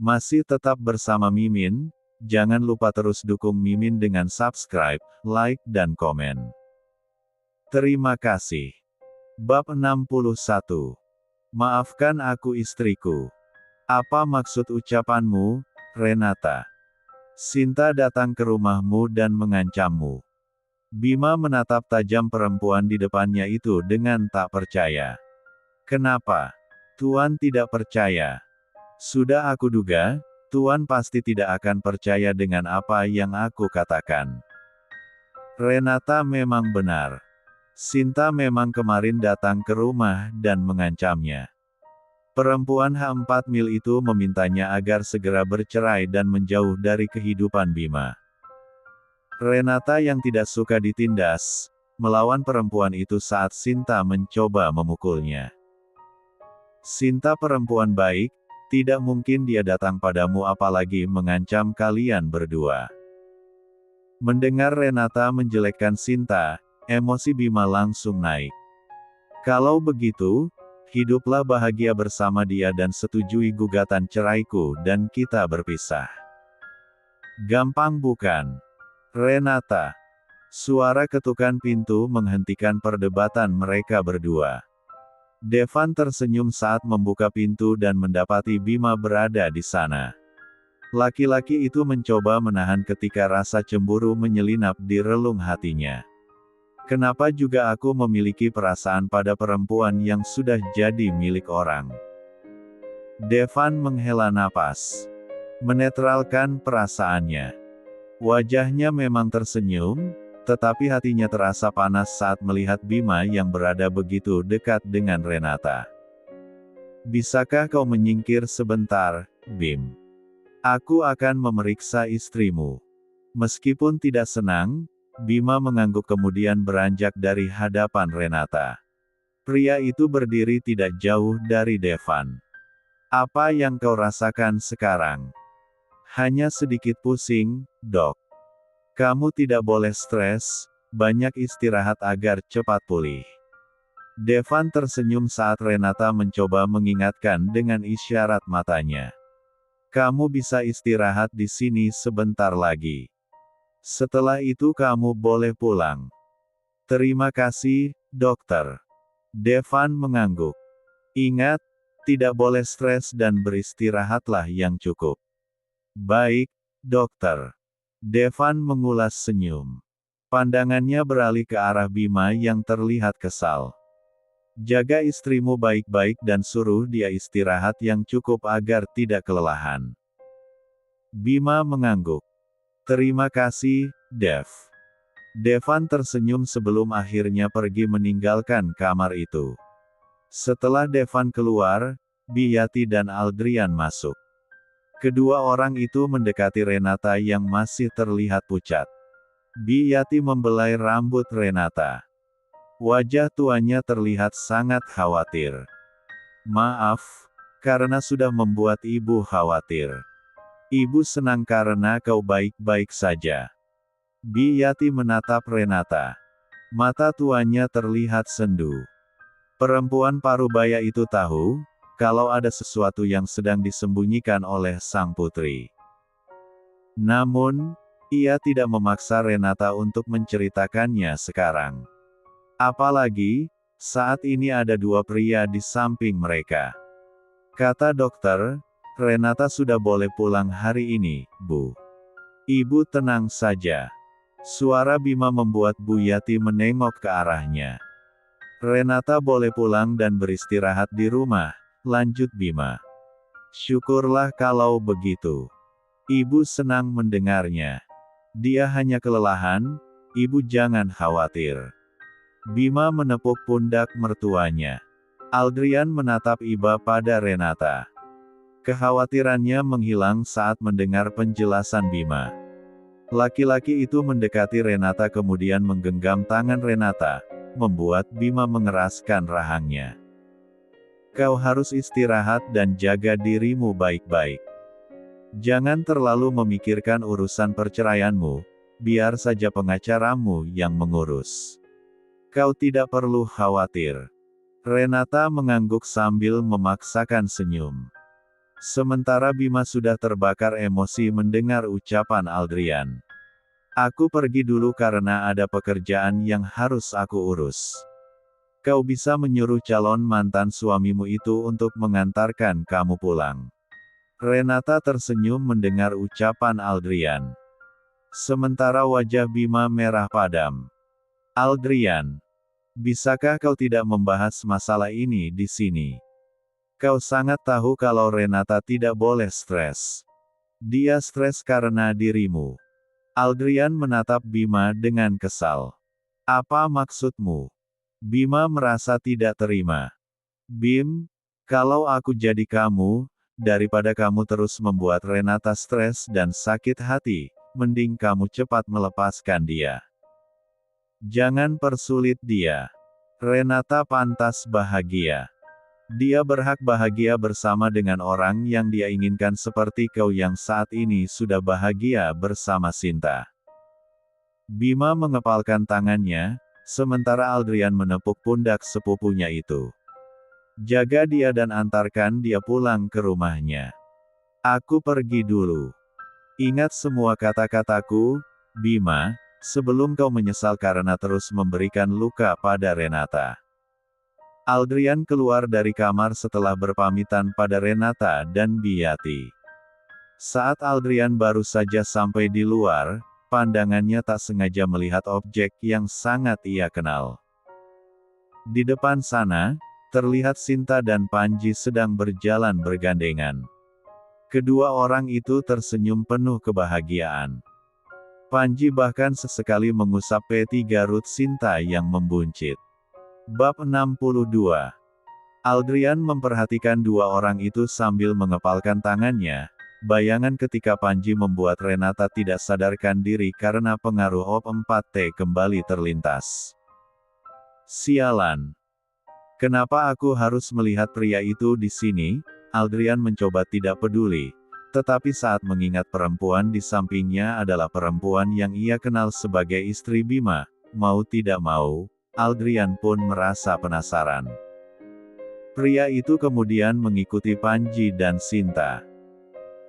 Masih tetap bersama Mimin? Jangan lupa terus dukung Mimin dengan subscribe, like, dan komen. Terima kasih. Bab 61. Maafkan aku istriku. Apa maksud ucapanmu, Renata? Sinta datang ke rumahmu dan mengancammu. Bima menatap tajam perempuan di depannya itu dengan tak percaya. Kenapa? Tuan tidak percaya. Sudah aku duga, Tuan pasti tidak akan percaya dengan apa yang aku katakan. Renata memang benar. Sinta memang kemarin datang ke rumah dan mengancamnya. Perempuan H4 Mil itu memintanya agar segera bercerai dan menjauh dari kehidupan Bima. Renata yang tidak suka ditindas, melawan perempuan itu saat Sinta mencoba memukulnya. Sinta perempuan baik, tidak mungkin dia datang padamu apalagi mengancam kalian berdua. Mendengar Renata menjelekkan Sinta, emosi Bima langsung naik. Kalau begitu, hiduplah bahagia bersama dia dan setujui gugatan ceraiku dan kita berpisah. Gampang bukan? Renata. Suara ketukan pintu menghentikan perdebatan mereka berdua. Devan tersenyum saat membuka pintu dan mendapati Bima berada di sana. Laki-laki itu mencoba menahan ketika rasa cemburu menyelinap di relung hatinya. Kenapa juga aku memiliki perasaan pada perempuan yang sudah jadi milik orang? Devan menghela napas. Menetralkan perasaannya. Wajahnya memang tersenyum, tetapi hatinya terasa panas saat melihat Bima yang berada begitu dekat dengan Renata. Bisakah kau menyingkir sebentar, Bim? Aku akan memeriksa istrimu. Meskipun tidak senang, Bima mengangguk kemudian beranjak dari hadapan Renata. Pria itu berdiri tidak jauh dari Devan. Apa yang kau rasakan sekarang? Hanya sedikit pusing, Dok. Kamu tidak boleh stres, banyak istirahat agar cepat pulih. Devan tersenyum saat Renata mencoba mengingatkan dengan isyarat matanya. Kamu bisa istirahat di sini sebentar lagi. Setelah itu kamu boleh pulang. Terima kasih, dokter. Devan mengangguk. Ingat, tidak boleh stres dan beristirahatlah yang cukup. Baik, dokter. Devan mengulas senyum. Pandangannya beralih ke arah Bima yang terlihat kesal. Jaga istrimu baik-baik dan suruh dia istirahat yang cukup agar tidak kelelahan. Bima mengangguk. Terima kasih, Dev. Devan tersenyum sebelum akhirnya pergi meninggalkan kamar itu. Setelah Devan keluar, Biyati dan Aldrian masuk. Kedua orang itu mendekati Renata yang masih terlihat pucat. Biyati membelai rambut Renata. Wajah tuanya terlihat sangat khawatir. Maaf, karena sudah membuat ibu khawatir. Ibu senang karena kau baik-baik saja. Biyati menatap Renata. Mata tuanya terlihat sendu. Perempuan parubaya itu tahu, kalau ada sesuatu yang sedang disembunyikan oleh sang putri. Namun, ia tidak memaksa Renata untuk menceritakannya sekarang. Apalagi, saat ini ada dua pria di samping mereka. Kata dokter, Renata sudah boleh pulang hari ini, Bu. Ibu tenang saja. Suara Bima membuat Bu Yati menengok ke arahnya. Renata boleh pulang dan beristirahat di rumah. Lanjut Bima. Syukurlah kalau begitu. Ibu senang mendengarnya. Dia hanya kelelahan, ibu jangan khawatir. Bima menepuk pundak mertuanya. Aldrian menatap iba pada Renata. Kekhawatirannya menghilang saat mendengar penjelasan Bima. Laki-laki itu mendekati Renata kemudian menggenggam tangan Renata, membuat Bima mengeraskan rahangnya. Kau harus istirahat dan jaga dirimu baik-baik. Jangan terlalu memikirkan urusan perceraianmu, biar saja pengacaramu yang mengurus. Kau tidak perlu khawatir. Renata mengangguk sambil memaksakan senyum. Sementara Bima sudah terbakar emosi mendengar ucapan Aldrian. Aku pergi dulu karena ada pekerjaan yang harus aku urus. Kau bisa menyuruh calon mantan suamimu itu untuk mengantarkan kamu pulang. Renata tersenyum mendengar ucapan Aldrian. Sementara wajah Bima merah padam. Aldrian, bisakah kau tidak membahas masalah ini di sini? Kau sangat tahu kalau Renata tidak boleh stres. Dia stres karena dirimu. Aldrian menatap Bima dengan kesal. Apa maksudmu? Bima merasa tidak terima. Bim, kalau aku jadi kamu, daripada kamu terus membuat Renata stres dan sakit hati, mending kamu cepat melepaskan dia. Jangan persulit dia. Renata pantas bahagia. Dia berhak bahagia bersama dengan orang yang dia inginkan seperti kau yang saat ini sudah bahagia bersama Sinta. Bima mengepalkan tangannya, sementara Aldrian menepuk pundak sepupunya itu. Jaga dia dan antarkan dia pulang ke rumahnya. Aku pergi dulu. Ingat semua kata-kataku, Bima, sebelum kau menyesal karena terus memberikan luka pada Renata. Aldrian keluar dari kamar setelah berpamitan pada Renata dan Biati. Saat Aldrian baru saja sampai di luar, pandangannya tak sengaja melihat objek yang sangat ia kenal. Di depan sana, terlihat Sinta dan Panji sedang berjalan bergandengan. Kedua orang itu tersenyum penuh kebahagiaan. Panji bahkan sesekali mengusap P3 Ruth Sinta yang membuncit. Bab 62. Aldrian memperhatikan dua orang itu sambil mengepalkan tangannya. Bayangan ketika Panji membuat Renata tidak sadarkan diri karena pengaruh OP4T kembali terlintas. Sialan. Kenapa aku harus melihat pria itu di sini? Aldrian mencoba tidak peduli. Tetapi saat mengingat perempuan di sampingnya adalah perempuan yang ia kenal sebagai istri Bima, mau tidak mau, Aldrian pun merasa penasaran. Pria itu kemudian mengikuti Panji dan Sinta.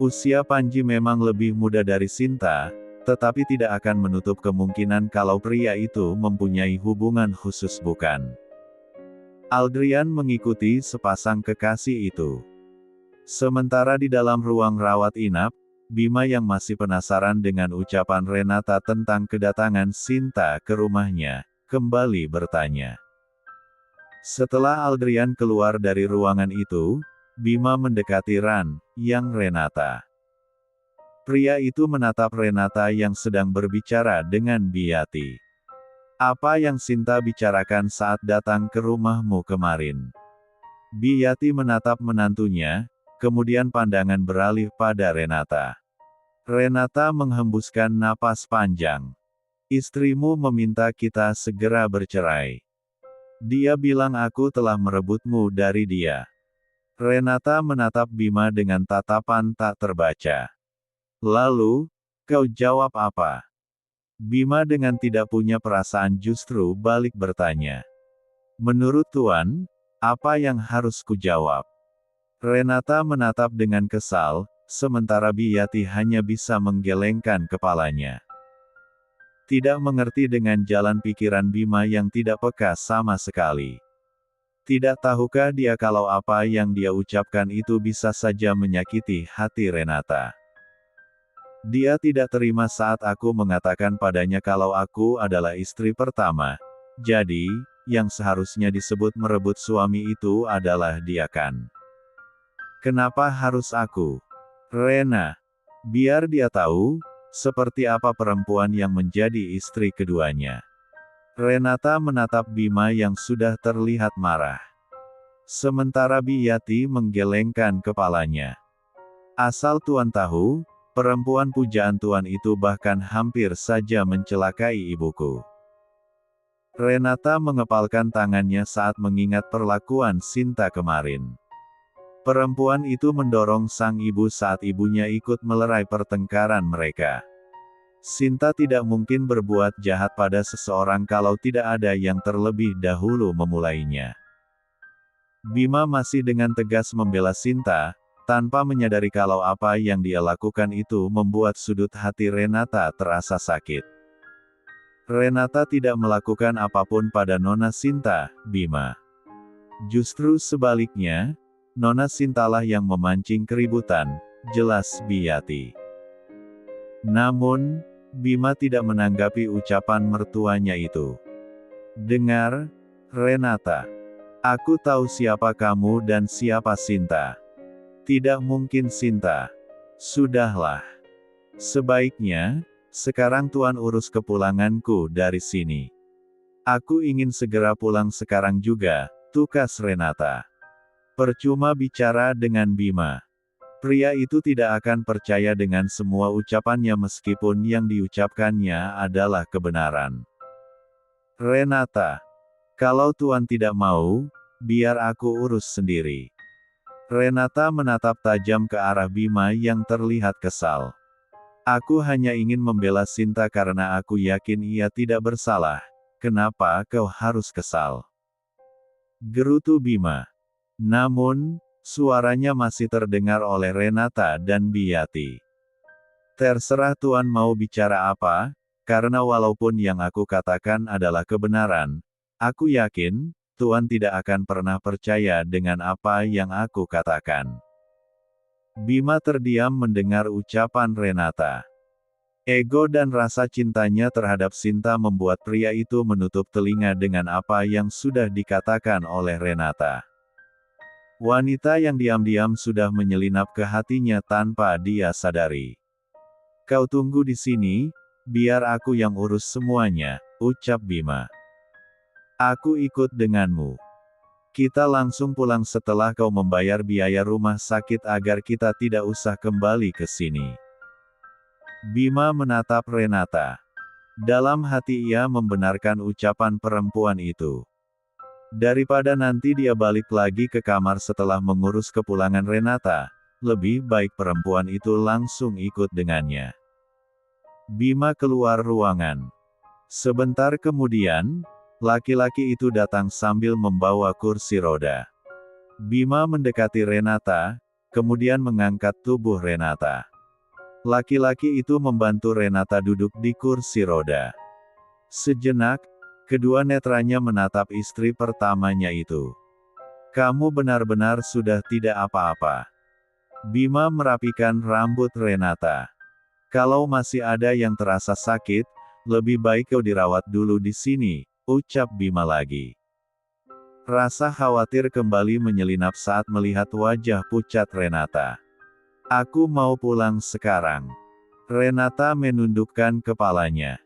Usia Panji memang lebih muda dari Sinta, tetapi tidak akan menutup kemungkinan kalau pria itu mempunyai hubungan khusus bukan. Aldrian mengikuti sepasang kekasih itu. Sementara di dalam ruang rawat inap, Bima yang masih penasaran dengan ucapan Renata tentang kedatangan Sinta ke rumahnya, kembali bertanya. Setelah Aldrian keluar dari ruangan itu, Bima mendekati Ran, yang Renata. Pria itu menatap Renata yang sedang berbicara dengan Biati. Apa yang Sinta bicarakan saat datang ke rumahmu kemarin? Biati menatap menantunya, kemudian pandangan beralih pada Renata. Renata menghembuskan napas panjang. Istrimu meminta kita segera bercerai. Dia bilang aku telah merebutmu dari dia. Renata menatap Bima dengan tatapan tak terbaca. Lalu, kau jawab apa? Bima dengan tidak punya perasaan justru balik bertanya. Menurut Tuan, apa yang harus kujawab? Renata menatap dengan kesal, sementara Biati hanya bisa menggelengkan kepalanya. Tidak mengerti dengan jalan pikiran Bima yang tidak peka sama sekali. Tidak tahukah dia kalau apa yang dia ucapkan itu bisa saja menyakiti hati Renata. Dia tidak terima saat aku mengatakan padanya kalau aku adalah istri pertama. Jadi, yang seharusnya disebut merebut suami itu adalah dia kan. Kenapa harus aku? Rena. Biar dia tahu, seperti apa perempuan yang menjadi istri keduanya. Renata menatap Bima yang sudah terlihat marah. Sementara Biati menggelengkan kepalanya. Asal Tuan tahu, perempuan pujaan Tuan itu bahkan hampir saja mencelakai ibuku. Renata mengepalkan tangannya saat mengingat perlakuan Sinta kemarin. Perempuan itu mendorong sang ibu saat ibunya ikut melerai pertengkaran mereka. Sinta tidak mungkin berbuat jahat pada seseorang kalau tidak ada yang terlebih dahulu memulainya. Bima masih dengan tegas membela Sinta, tanpa menyadari kalau apa yang dia lakukan itu membuat sudut hati Renata terasa sakit. Renata tidak melakukan apapun pada Nona Sinta, Bima. Justru sebaliknya, Nona Sintalah yang memancing keributan, jelas Biyati. Namun, Bima tidak menanggapi ucapan mertuanya itu. Dengar, Renata. Aku tahu siapa kamu dan siapa Sinta. Tidak mungkin Sinta. Sudahlah. Sebaiknya, sekarang Tuan urus kepulanganku dari sini. Aku ingin segera pulang sekarang juga, tukas Renata. Percuma bicara dengan Bima. Pria itu tidak akan percaya dengan semua ucapannya meskipun yang diucapkannya adalah kebenaran. Renata. Kalau Tuan tidak mau, biar aku urus sendiri. Renata menatap tajam ke arah Bima yang terlihat kesal. Aku hanya ingin membela Sinta karena aku yakin ia tidak bersalah. Kenapa kau harus kesal? Gerutu Bima. Namun, suaranya masih terdengar oleh Renata dan Biyati. Terserah Tuan mau bicara apa, karena walaupun yang aku katakan adalah kebenaran, aku yakin, Tuan tidak akan pernah percaya dengan apa yang aku katakan. Bima terdiam mendengar ucapan Renata. Ego dan rasa cintanya terhadap Sinta membuat pria itu menutup telinga dengan apa yang sudah dikatakan oleh Renata. Wanita yang diam-diam sudah menyelinap ke hatinya tanpa dia sadari. Kau tunggu di sini, biar aku yang urus semuanya, ucap Bima. Aku ikut denganmu. Kita langsung pulang setelah kau membayar biaya rumah sakit agar kita tidak usah kembali ke sini. Bima menatap Renata. Dalam hati ia membenarkan ucapan perempuan itu. Daripada nanti dia balik lagi ke kamar setelah mengurus kepulangan Renata, lebih baik perempuan itu langsung ikut dengannya. Bima keluar ruangan. Sebentar kemudian, laki-laki itu datang sambil membawa kursi roda. Bima mendekati Renata, kemudian mengangkat tubuh Renata. Laki-laki itu membantu Renata duduk di kursi roda. Sejenak, kedua netranya menatap istri pertamanya itu. Kamu benar-benar sudah tidak apa-apa. Bima merapikan rambut Renata. Kalau masih ada yang terasa sakit, lebih baik kau dirawat dulu di sini, ucap Bima lagi. Rasa khawatir kembali menyelinap saat melihat wajah pucat Renata. Aku mau pulang sekarang. Renata menundukkan kepalanya.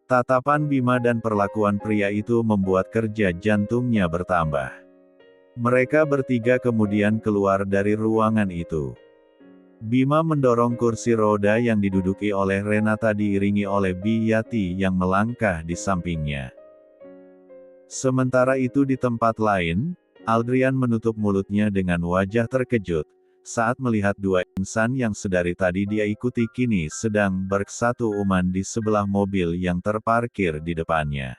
Tatapan Bima dan perlakuan pria itu membuat kerja jantungnya bertambah. Mereka bertiga kemudian keluar dari ruangan itu. Bima mendorong kursi roda yang diduduki oleh Renata diiringi oleh Biyati yang melangkah di sampingnya. Sementara itu di tempat lain, Aldrian menutup mulutnya dengan wajah terkejut, saat melihat dua insan yang sedari tadi dia ikuti kini sedang bersatu uman di sebelah mobil yang terparkir di depannya.